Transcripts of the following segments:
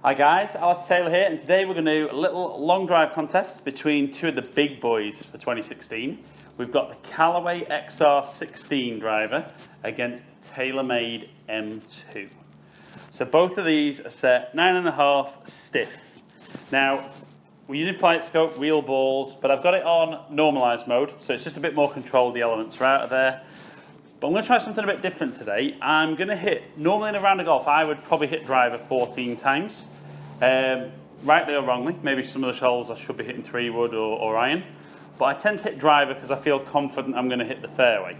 Hi guys, Alex Taylor here, and today we're going to do a little long drive contest between two of the big boys for 2016. We've got the Callaway XR16 driver against the TAYLORMADE M2. So both of these are set 9.5 stiff. Now, we're using flight scope, real balls, but I've got it on normalized mode, so it's just a bit more controlled, the elements are out of there. But I'm going to try something a bit different today. I'm going to hit, normally in a round of golf, I would probably hit driver 14 times. Rightly or wrongly, maybe some of the holes I should be hitting 3-wood or iron. But I tend to hit driver because I feel confident I'm going to hit the fairway.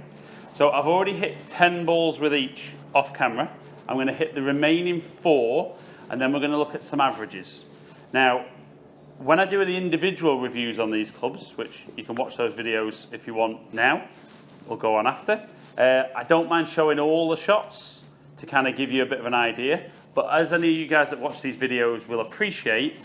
So I've already hit 10 balls with each off camera. I'm going to hit the remaining 4, and then we're going to look at some averages. Now, when I do the individual reviews on these clubs, which you can watch those videos if you want now, or go on after, I don't mind showing all the shots to kind of give you a bit of an idea. But as any of you guys that watch these videos will appreciate,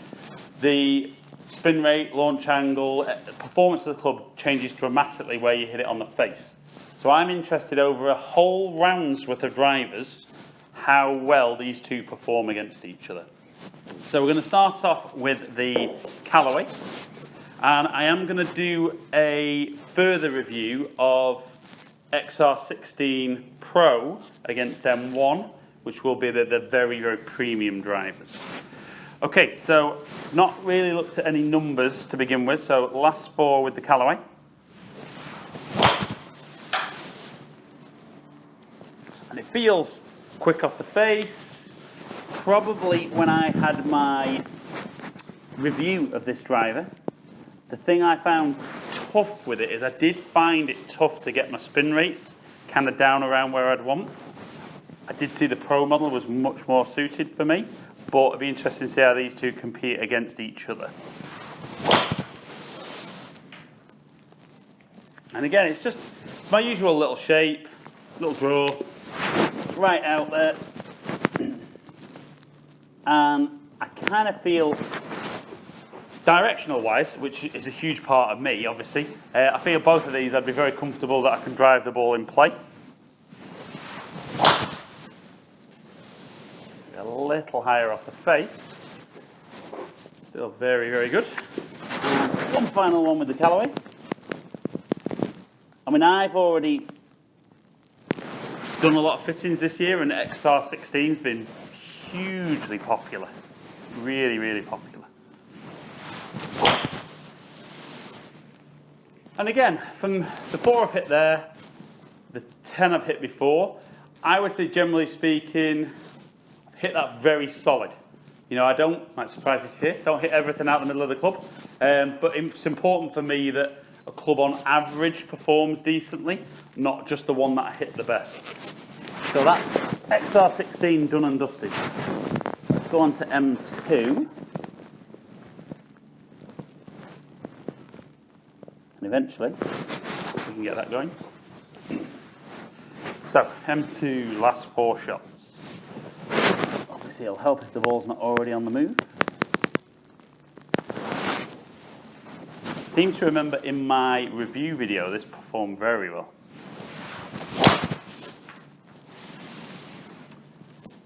the spin rate, launch angle, performance of the club changes dramatically where you hit it on the face. So I'm interested over a whole round's worth of drivers, how well these two perform against each other. So we're going to start off with the Callaway, and I am going to do a further review of XR16 Pro against M1, which will be the very, very premium drivers. Okay, so not really looked at any numbers to begin with, so last 4 with the Callaway. And it feels quick off the face. Probably when I had my review of this driver, the thing I found tough with it is I did find it tough to get my spin rates kind of down around where I'd want. I did see the Pro model was much more suited for me, but it'd be interesting to see how these two compete against each other. And again, it's just my usual little shape, little draw, right out there. And I kind of feel, directional wise, which is a huge part of me, obviously, I feel both of these I'd be very comfortable that I can drive the ball in play. A little higher off the face. Still very, very good. And one final one with the Callaway. I mean, I've already done a lot of fittings this year, and the XR16's been hugely popular. Really, really popular. And again, from the 4 I've hit there, the 10 I've hit before, I would say generally speaking, I've hit that very solid. You know, I don't, might surprise you here, don't hit everything out in the middle of the club, but it's important for me that a club on average performs decently, not just the one that I hit the best. So that's XR16 done and dusted. Let's go on to M2. And eventually, we can get that going. So, M2, last 4 shots. Obviously, it'll help if the ball's not already on the move. I seem to remember in my review video, this performed very well.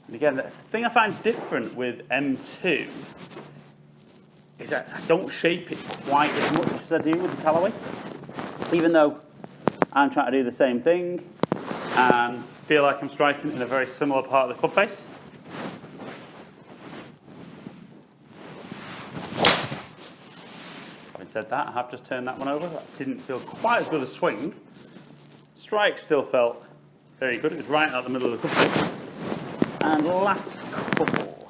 And again, the thing I find different with M2 is that I don't shape it quite as much as I do with the Callaway. Even though I'm trying to do the same thing and feel like I'm striking in a very similar part of the club face. Having said that, I have just turned that one over. That didn't feel quite as good a swing. Strike still felt very good. It was right out the middle of the club face. And last couple.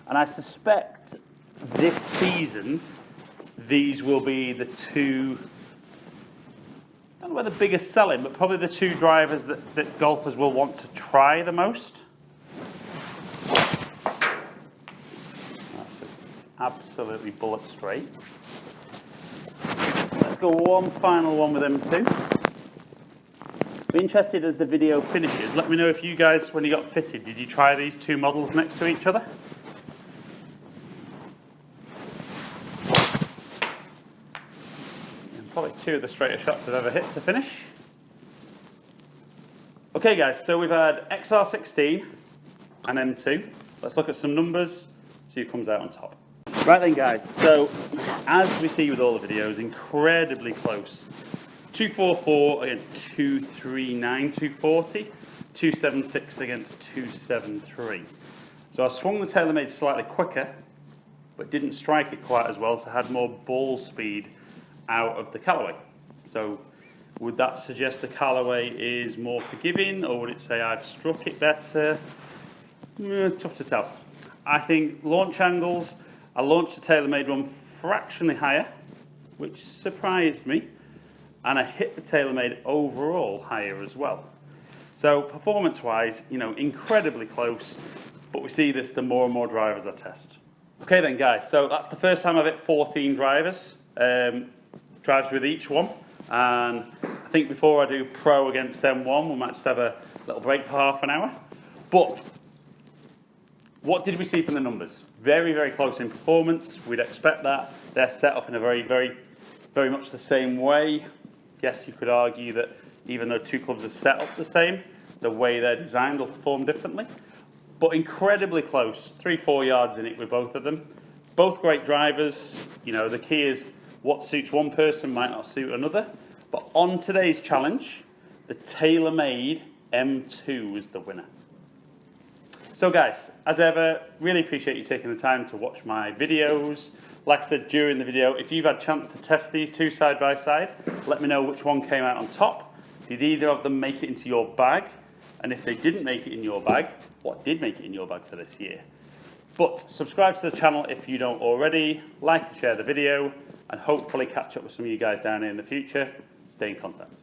And I suspect this season, these will be the 2, I don't know whether the biggest selling, but probably the 2 drivers that golfers will want to try the most. That's just absolutely bullet straight. Let's go one final one with M2. Be interested as the video finishes. Let me know if you guys, when you got fitted, did you try these 2 models next to each other? Probably 2 of the straightest shots I've ever hit to finish. Okay guys, so we've had XR16 and M2. let's look at some numbers, see who comes out on top. Right then guys, so as we see with all the videos, incredibly close. 244 against 239, 240, 276 against 273. So I swung the TaylorMade slightly quicker, but didn't strike it quite as well, so I had more ball speed out of the Callaway. So would that suggest the Callaway is more forgiving, or would it say I've struck it better? Tough to tell. I think launch angles, I launched the TaylorMade one fractionally higher, which surprised me, and I hit the TaylorMade overall higher as well. So performance-wise, you know, incredibly close, but we see this the more and more drivers I test. Okay then guys, so that's the first time I've hit 14 drivers, drives with each one, and I think before I do pro against M1, we might just have a little break for half an hour. But what did we see from the numbers? Very, very close in performance. We'd expect that. They're set up in a very much the same way. Yes, you could argue that even though two clubs are set up the same, the way they're designed will perform differently. But incredibly close, 3-4 yards in it with both of them. Both great drivers. You know, the key is what suits one person might not suit another. But on today's challenge, the TaylorMade M2 was the winner. So guys, as ever, really appreciate you taking the time to watch my videos. Like I said during the video, if you've had a chance to test these two side by side, let me know which one came out on top. Did either of them make it into your bag? And if they didn't make it in your bag, what did make it in your bag for this year? But subscribe to the channel if you don't already, like and share the video, and hopefully catch up with some of you guys down here in the future. Stay in contact.